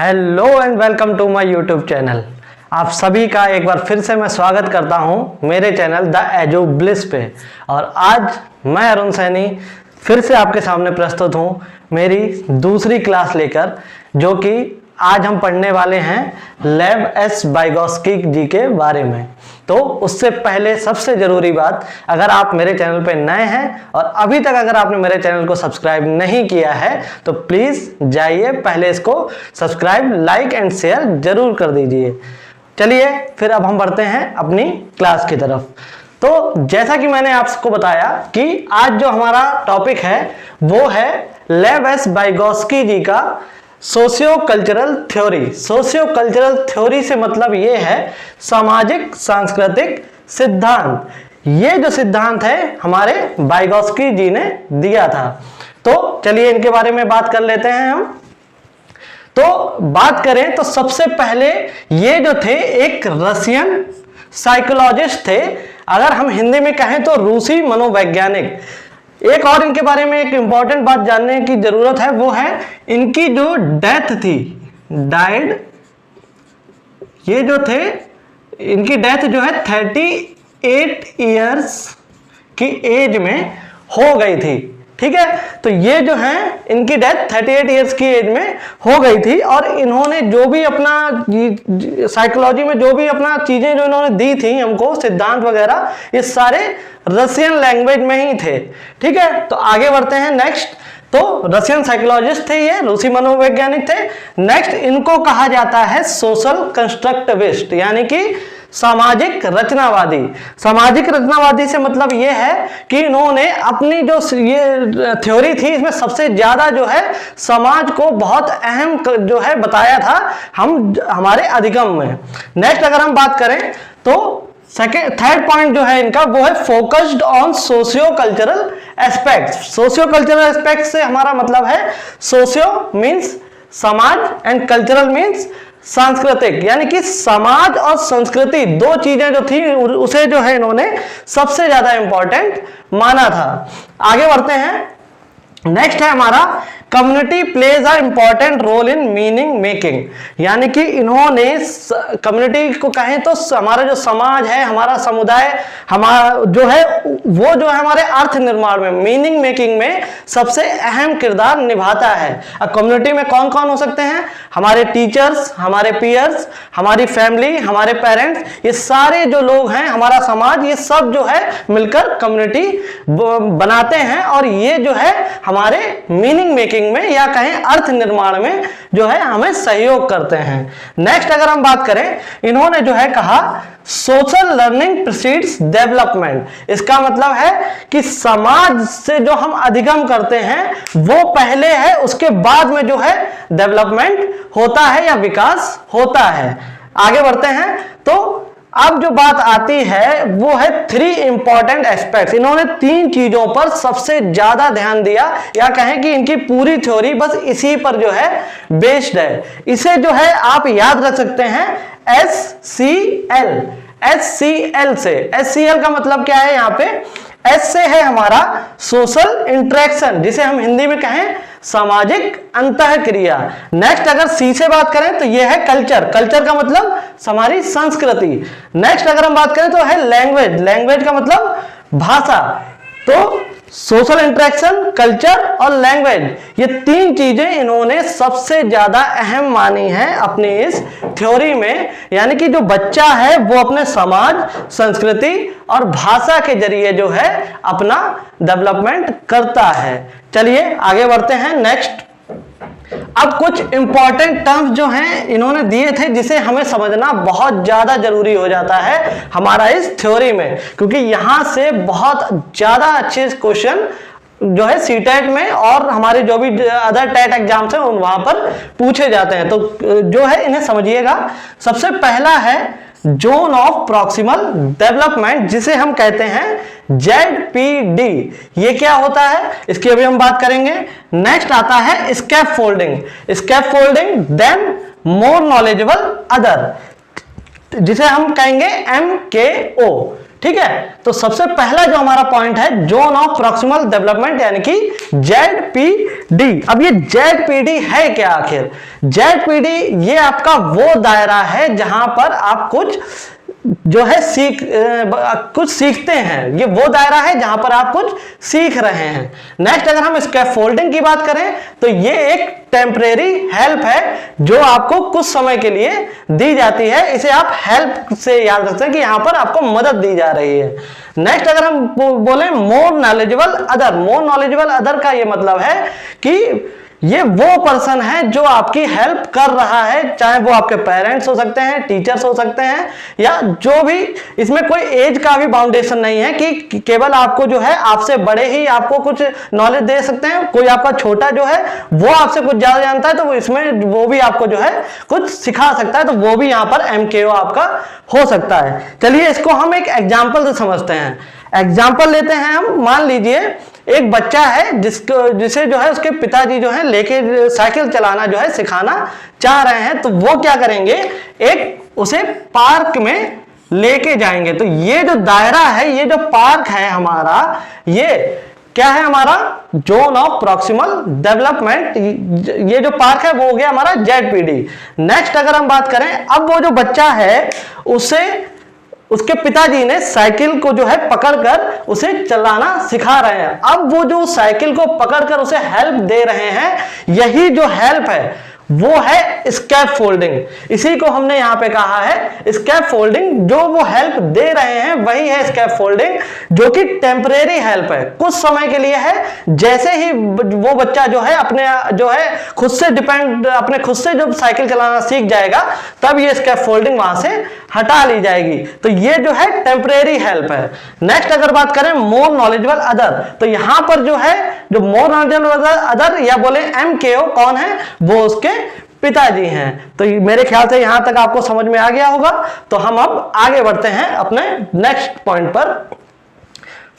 Hello and welcome to my YouTube channel. आप सभी का एक बार फिर से मैं स्वागत करता हूं मेरे चैनल द एजो ब्लिस पे। और आज मैं अरुण सैनी फिर से आपके सामने प्रस्तुत हूं मेरी दूसरी क्लास लेकर, जो कि आज हम पढ़ने वाले हैं लेव एस वाइगोत्स्की जी के बारे में। तो उससे पहले सबसे ज़रूरी बात, अगर आप मेरे चैनल पे नए हैं और अभी तक अगर आपने मेरे चैनल को सब्सक्राइब नहीं किया है तो प्लीज़ जाइए, पहले इसको सब्सक्राइब, लाइक एंड शेयर जरूर कर दीजिए। चलिए फिर अब हम बढ़ते हैं अपनी क्लास की तरफ। तो जैसा कि मैंने आपको बताया कि आज जो हमारा टॉपिक है वो है लेव एस वाइगोत्स्की जी का socio cultural theory. Socio cultural theory से मतलब ये है सामाजिक सांस्कृतिक सिद्धांत। ये जो सिद्धांत है हमारे वाइगोत्स्की जी ने दिया था। तो चलिए इनके बारे में बात कर लेते हैं हम। तो बात करें तो सबसे पहले ये जो थे एक रशियन साइकोलॉजिस्ट थे, अगर हम हिंदी में कहें तो रूसी मनोवैज्ञानिक। एक और इनके बारे में एक इंपॉर्टेंट बात जानने की जरूरत है, वो है इनकी जो डेथ थी, डाइड, ये जो थे इनकी डेथ जो है 38 इयर्स की एज में हो गई थी। ठीक है, तो ये जो है इनकी डेथ 38 इयर्स की एज में हो गई थी। और इन्होंने जो भी अपना साइकोलॉजी में जो भी अपना चीजें जो इन्होंने दी थी हमको, सिद्धांत वगैरह, ये सारे रशियन लैंग्वेज में ही थे। ठीक है, तो आगे बढ़ते हैं नेक्स्ट। तो रशियन साइकोलॉजिस्ट थे, ये रूसी मनोवैज्ञानिक थे। नेक्स्ट इनको कहा जाता है सोशल कंस्ट्रक्टिविस्ट, यानी कि सामाजिक रचनावादी। सामाजिक रचनावादी से मतलब ये है कि इन्होंने अपनी जो ये थ्योरी थी इसमें सबसे ज्यादा जो है समाज को बहुत अहम जो है बताया था हमारे अधिगम में। नेक्स्ट अगर हम बात करें तो थर्ड पॉइंट जो है इनका वो है focused on socio cultural aspects. Socio cultural aspect से हमारा मतलब है सोशियो मीन्स समाज एंड कल्चरल मीन्स सांस्कृतिक, यानी कि समाज और संस्कृति दो चीजें जो थी उसे जो है इन्होंने सबसे ज्यादा इंपॉर्टेंट माना था। आगे बढ़ते हैं। नेक्स्ट है हमारा community plays a important role in meaning making, यानी कि इन्होंने कम्युनिटी को कहें तो हमारा जो समाज है, हमारा समुदाय, हमारा जो है वो जो है हमारे अर्थ निर्माण में, मीनिंग मेकिंग में सबसे अहम किरदार निभाता है। अब कम्युनिटी में कौन कौन हो सकते हैं? हमारे टीचर्स, हमारे पीयर्स, हमारी फैमिली, हमारे पेरेंट्स, ये सारे जो लोग हैं, हमारा समाज, ये सब जो है मिलकर कम्युनिटी बनाते हैं और ये जो है हमारे मीनिंग मेकिंग में या कहें अर्थ निर्माण में जो है हमें सहयोग करते हैं। नेक्स्ट अगर हम बात करें, इन्होंने जो है कहा सोशल लर्निंग प्रीसीड्स डेवलपमेंट। इसका मतलब है कि समाज से जो हम अधिगम करते हैं वो पहले है, उसके बाद में जो है डेवलपमेंट होता है या विकास होता है। आगे बढ़ते हैं। तो अब जो बात आती है वो है 3 इंपॉर्टेंट एस्पेक्ट्स। इन्होंने 3 चीजों पर सबसे ज्यादा ध्यान दिया, या कहें कि इनकी पूरी थ्योरी बस इसी पर जो है बेस्ड है। इसे जो है आप याद रख सकते हैं SCL। SCL से, SCL का मतलब क्या है? यहाँ पे S से है हमारा सोशल इंटरेक्शन, जिसे हम हिंदी में कहें सामाजिक अंतःक्रिया। नेक्स्ट अगर C से बात करें तो यह है कल्चर। कल्चर का मतलब हमारी संस्कृति। नेक्स्ट अगर हम बात करें तो है लैंग्वेज। लैंग्वेज का मतलब भाषा। तो सोशल इंटरेक्शन, कल्चर और लैंग्वेज, ये 3 चीजें इन्होंने सबसे ज्यादा अहम मानी हैं अपनी इस थ्योरी में। यानी कि जो बच्चा है वो अपने समाज, संस्कृति और भाषा के जरिए जो है अपना डेवलपमेंट करता है। चलिए आगे बढ़ते हैं। नेक्स्ट अब कुछ इंपॉर्टेंट टर्म्स जो हैं इन्होंने दिए थे जिसे हमें समझना बहुत ज्यादा जरूरी हो जाता है हमारा इस थ्योरी में, क्योंकि यहां से बहुत ज्यादा अच्छे क्वेश्चन जो है सीटेट में और हमारे जो भी अदर टेट एग्जाम्स हैं वहां पर पूछे जाते हैं। तो जो है इन्हें समझिएगा। सबसे पहला है जोन ऑफ प्रॉक्सिमल डेवलपमेंट, जिसे हम कहते हैं ZPD। ये क्या होता है इसकी अभी हम बात करेंगे। नेक्स्ट आता है scaffolding. Scaffolding then more knowledgeable other, जिसे हम कहेंगे MKO। ठीक है, तो सबसे पहला जो हमारा पॉइंट है जोन ऑफ प्रॉक्सिमल डेवलपमेंट यानी कि ZPD। अब ये ZPD है क्या आखिर? ZPD ये आपका वो दायरा है जहां पर आप कुछ जो है कुछ सीखते हैं, ये वो दायरा है जहां पर आप कुछ सीख रहे हैं। नेक्स्ट अगर हम स्कैफोल्डिंग की बात करें तो ये एक टेम्परेरी हेल्प है जो आपको कुछ समय के लिए दी जाती है, इसे आप हेल्प से याद रखते हैं कि यहां पर आपको मदद दी जा रही है। नेक्स्ट अगर हम बोले मोर नॉलेजेबल अदर, मोर नॉलेजेबल अदर का ये मतलब है कि ये वो पर्सन है जो आपकी हेल्प कर रहा है, चाहे वो आपके पेरेंट्स हो सकते हैं, टीचर्स हो सकते हैं, या जो भी, इसमें कोई एज का भी बाउंडेशन नहीं है कि केवल आपको जो है आपसे बड़े ही आपको कुछ नॉलेज दे सकते हैं, कोई आपका छोटा जो है वो आपसे कुछ ज्यादा जानता है तो वो इसमें वो भी आपको जो है कुछ सिखा सकता है, तो वो भी यहाँ पर MKO आपका हो सकता है। चलिए इसको हम एक एग्जाम्पल से समझते हैं। एग्जाम्पल लेते हैं हम, मान लीजिए एक बच्चा है जिसे जो है उसके पिताजी जो है लेके साइकिल चलाना जो है सिखाना चाह रहे हैं, तो वो क्या करेंगे, एक उसे पार्क में लेके जाएंगे। तो ये जो दायरा है, ये जो पार्क है हमारा, ये क्या है हमारा जोन ऑफ प्रॉक्सिमल डेवलपमेंट। ये जो पार्क है वो हो गया हमारा ZPD। नेक्स्ट अगर हम बात करें, अब वो जो बच्चा है उसे उसके पिताजी ने साइकिल को जो है पकड़कर उसे चलाना सिखा रहे हैं। अब वो जो साइकिल को पकड़कर उसे हेल्प दे रहे हैं, यही जो हेल्प है वो है स्कैफोल्डिंग। इसी को हमने यहां पे कहा है स्कैफोल्डिंग। जो वो हेल्प दे रहे हैं वही है स्कैफोल्डिंग, जो कि टेम्परेरी हेल्प है, कुछ समय के लिए है। जैसे ही वो बच्चा जो है अपने जो है खुद से डिपेंड, अपने खुद से जब साइकिल चलाना सीख जाएगा तब ये स्कैफोल्डिंग वहां से हटा ली जाएगी। तो ये जो है टेम्परेरी हेल्प है। नेक्स्ट अगर बात करें मोर नॉलेजेबल अदर, तो यहां पर जो है जो मोर नॉलेजेबल अदर या बोले MKO कौन है, वो उसके पिताजी हैं। तो मेरे ख्याल से यहां तक आपको समझ में आ गया होगा। तो हम अब आगे बढ़ते हैं अपने नेक्स्ट पॉइंट पर।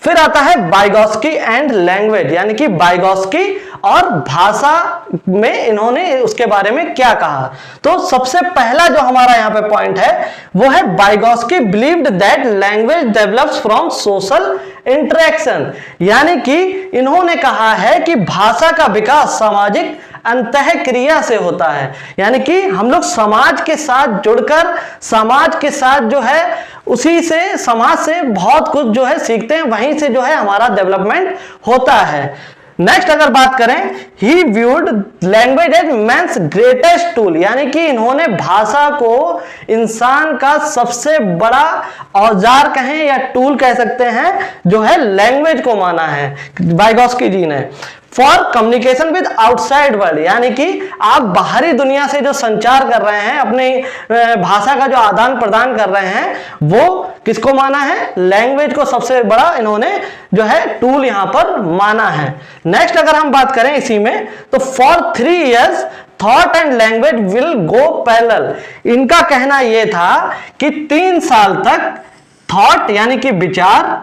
फिर आता है बाइगॉस्की एंड लैंग्वेज, यानी कि बाइगॉस्की और भाषा में इन्होंने उसके बारे में क्या कहा। तो सबसे पहला जो हमारा यहाँ पे पॉइंट है वो है Vygotsky believed that language develops from social interaction, यानी कि इन्होंने कहा है कि भाषा का विकास सामाजिक अंतः क्रिया से होता है। यानी कि हम लोग समाज के साथ जुड़कर, समाज के साथ जो है उसी से, समाज से बहुत कुछ जो है सीखते हैं, वहीं से जो है हमारा डेवलपमेंट होता है। नेक्स्ट अगर बात करें, he viewed language as man's greatest tool, यानी कि इन्होंने भाषा को इंसान का सबसे बड़ा औजार कहें या टूल कह सकते हैं, जो है लैंग्वेज को माना है बाइगॉस्की जी ने। For communication with outside world, यानी कि आप बाहरी दुनिया से जो संचार कर रहे हैं, अपनी भाषा का जो आदान प्रदान कर रहे हैं, वो किसको माना है, लैंग्वेज को सबसे बड़ा इन्होंने जो है टूल यहां पर माना है। नेक्स्ट अगर हम बात करें इसी में, तो for 3 years thought and language will go parallel, इनका कहना यह था कि 3 साल तक थॉट यानी कि विचार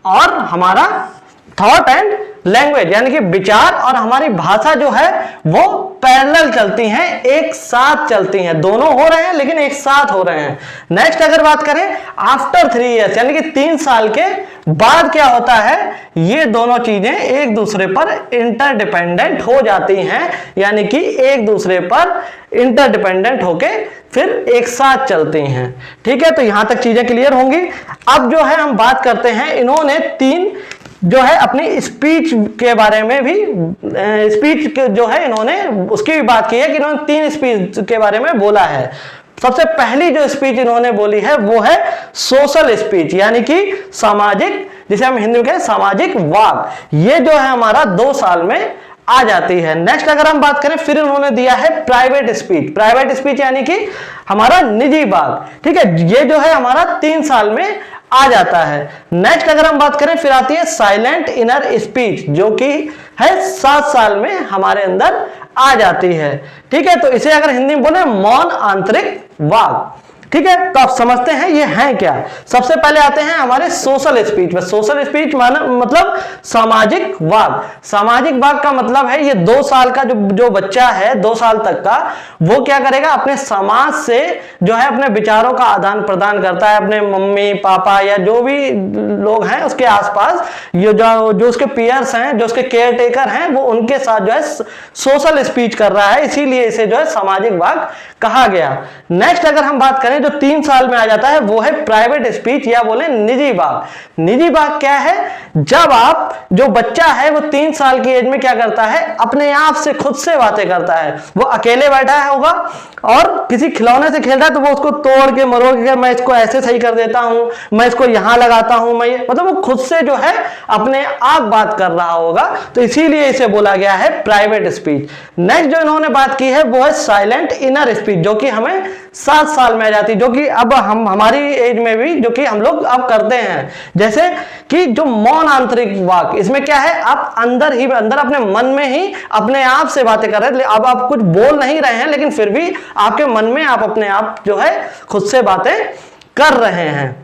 और हमारा थॉट एंड लैंग्वेज यानी कि विचार और हमारी भाषा जो है वो पैरेलल चलती हैं, एक साथ चलती हैं, दोनों हो रहे हैं लेकिन एक साथ हो रहे हैं। नेक्स्ट अगर बात करें, आफ्टर 3 years यानी कि 3 साल के बाद क्या होता है, ये दोनों चीजें एक दूसरे पर इंटरडिपेंडेंट हो जाती हैं, यानी कि एक दूसरे पर इंटरडिपेंडेंट होके फिर एक साथ चलती हैं। ठीक है, तो यहां तक चीजें क्लियर होंगी। अब जो है हम बात करते हैं, इन्होंने 3 जो है अपनी स्पीच के बारे में भी, स्पीच जो है इन्होंने उसकी भी बात की है कि इन्होंने 3 स्पीच के बारे में बोला है। सबसे पहली जो स्पीच इन्होंने बोली है वो है सोशल स्पीच, यानी कि सामाजिक, जिसे हम हिंदी में कहते हैं सामाजिक वाक। ये जो है हमारा 2 साल में आ जाती है। नेक्स्ट अगर हम बात करें, फिर उन्होंने दिया है प्राइवेट स्पीच। प्राइवेट स्पीच यानी कि हमारा निजी बात। ठीक है, ये जो है हमारा 3 साल में आ जाता है। नेक्स्ट अगर हम बात करें, फिर आती है साइलेंट इनर स्पीच, जो कि है 7 साल में हमारे अंदर आ जाती है। ठीक है, तो इसे अगर हिंदी में बोले मौन आंतरिक वाक। ठीक है, तो आप समझते हैं ये हैं क्या। सबसे पहले आते हैं हमारे सोशल स्पीच में। सोशल स्पीच मतलब सामाजिक वाक। सामाजिक वाक का मतलब है ये 2 साल का जो बच्चा है, 2 साल तक का, वो क्या करेगा, अपने समाज से जो है अपने विचारों का आदान प्रदान करता है, अपने मम्मी पापा या जो भी लोग हैं उसके आसपास, ये जो उसके पीयर्स हैं, जो उसके केयर टेकर हैं, वो उनके साथ जो है सोशल स्पीच कर रहा है, इसीलिए इसे जो है सामाजिक वाक कहा गया। नेक्स्ट अगर हम बात करें जो 3 साल में आ जाता है, वो है प्राइवेट स्पीच या बोले निजी वाक। निजी वाक क्या है, जब आप जो बच्चा है वो 3 साल की एज में क्या करता है, अपने आप से खुद से बातें करता है। वो अकेले बैठा होगा और किसी खिलौने से खेल रहा है तो वो उसको तोड़ के मरोड़ के मैं इसको ऐसे सही कर देता हूं, मैं इसको यहां लगाता हूं, मैं मतलब वो खुद से जो है अपने आप बात कर रहा होगा, तो इसीलिए इसे बोला गया है प्राइवेट स्पीच। नेक्स्ट जो इन्होंने बात की है वो है साइलेंट इनर स्पीच, जो कि हमें 7 साल में आ जाती है, जो कि अब हम हमारी एज में भी जो कि हम लोग अब करते हैं। जैसे कि जो मौन आंतरिक वाक, इसमें क्या है, आप अंदर अपने मन में ही अपने आप से बातें कर रहे हैं। अब आप कुछ बोल नहीं रहे हैं लेकिन फिर भी आपके मन में आप अपने आप जो है खुद से बातें कर रहे हैं।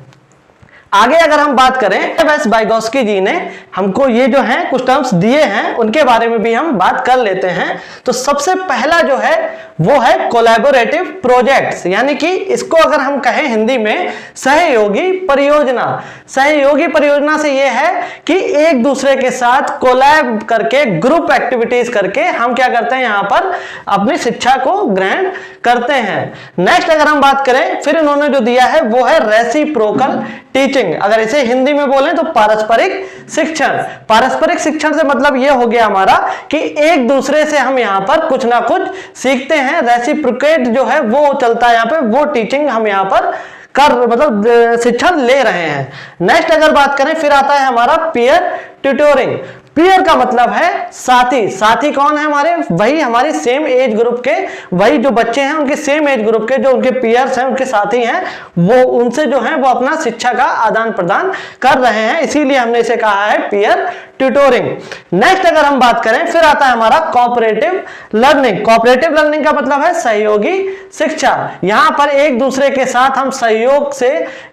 आगे अगर हम बात करें, वेस बाइगोस्की जी ने हमको ये जो है कुछ टर्म्स दिए हैं, उनके बारे में भी हम बात कर लेते हैं। तो सबसे पहला जो है वो है कोलैबोरेटिव प्रोजेक्ट्स, यानी कि इसको अगर हम कहें हिंदी में सहयोगी परियोजना। सहयोगी परियोजना से ये है कि एक दूसरे के साथ कोलैब करके, ग्रुप एक्टिविटीज करके हम क्या करते हैं, यहाँ पर अपनी शिक्षा को ग्रहण करते हैं। नेक्स्ट अगर हम बात करें, फिर इन्होंने जो दिया है वो है रेसिप्रोकल टीचिंग। अगर इसे हिंदी में बोलें तो पारस्परिक शिक्षण। पारस्परिक शिक्षण से मतलब ये हो गया हमारा कि एक दूसरे से हम यहाँ पर कुछ ना कुछ सीखते हैं। रेसिप्रोकेट जो है वो चलता है यहाँ पे, वो टीचिंग हम यहाँ पर मतलब शिक्षण ले रहे हैं। नेक्स्ट अगर बात करें, फिर आता है हमारा पीयर ट्यूटोरिंग। पीयर का मतलब है साथी। साथी कौन है हमारे, वही हमारी सेम एज ग्रुप के, वही जो बच्चे हैं उनके सेम एज ग्रुप के, जो उनके पीयर्स हैं, उनके साथी हैं, वो उनसे जो है वो अपना शिक्षा का आदान प्रदान कर रहे हैं, इसीलिए हमने इसे कहा है पीयर ट्यूटोरिंग। नेक्स्ट अगर हम बात करें, फिर आता है हमारा कोऑपरेटिव लर्निंग। कोऑपरेटिव लर्निंग का मतलब है सहयोगी शिक्षा। यहां पर एक दूसरे के साथ हम सहयोग से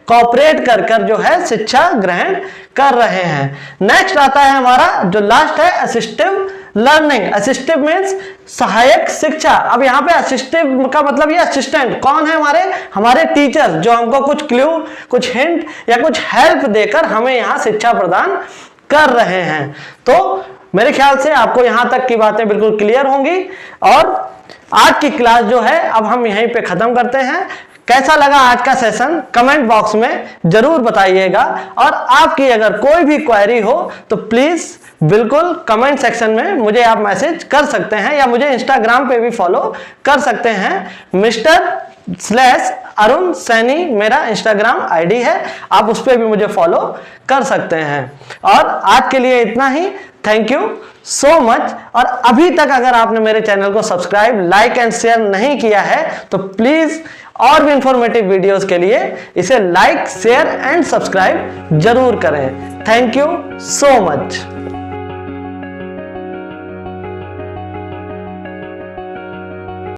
कोऑपरेट कर जो है शिक्षा ग्रहण कर रहे हैं। नेक्स्ट आता है हमारा जो लास्ट है असिस्टिव लर्निंग। असिस्टिव मींस सहायक शिक्षा। अब यहाँ पे असिस्टिव का मतलब ये असिस्टेंट कौन है, हमारे टीचर, जो हमको कुछ क्लू, कुछ हिंट या कुछ हेल्प देकर हमें यहाँ शिक्षा प्रदान कर रहे हैं। तो मेरे ख्याल से आपको यहां तक की बातें बिल्कुल क्लियर होंगी और आज की क्लास जो है अब हम यहीं पे खत्म करते हैं। कैसा लगा आज का सेशन कमेंट बॉक्स में जरूर बताइएगा, और आपकी अगर कोई भी क्वेरी हो तो प्लीज बिल्कुल कमेंट सेक्शन में मुझे आप मैसेज कर सकते हैं, या मुझे इंस्टाग्राम पे भी फॉलो कर सकते हैं। Mr./अरुण सैनी मेरा इंस्टाग्राम आईडी है, आप उस पर भी मुझे फॉलो कर सकते हैं। और आज के लिए इतना ही। Thank you so much. और अभी तक अगर आपने मेरे चैनल को सब्सक्राइब, लाइक एंड शेयर नहीं किया है तो प्लीज और भी इंफॉर्मेटिव वीडियोस के लिए इसे लाइक, शेयर एंड सब्सक्राइब जरूर करें। Thank you so much.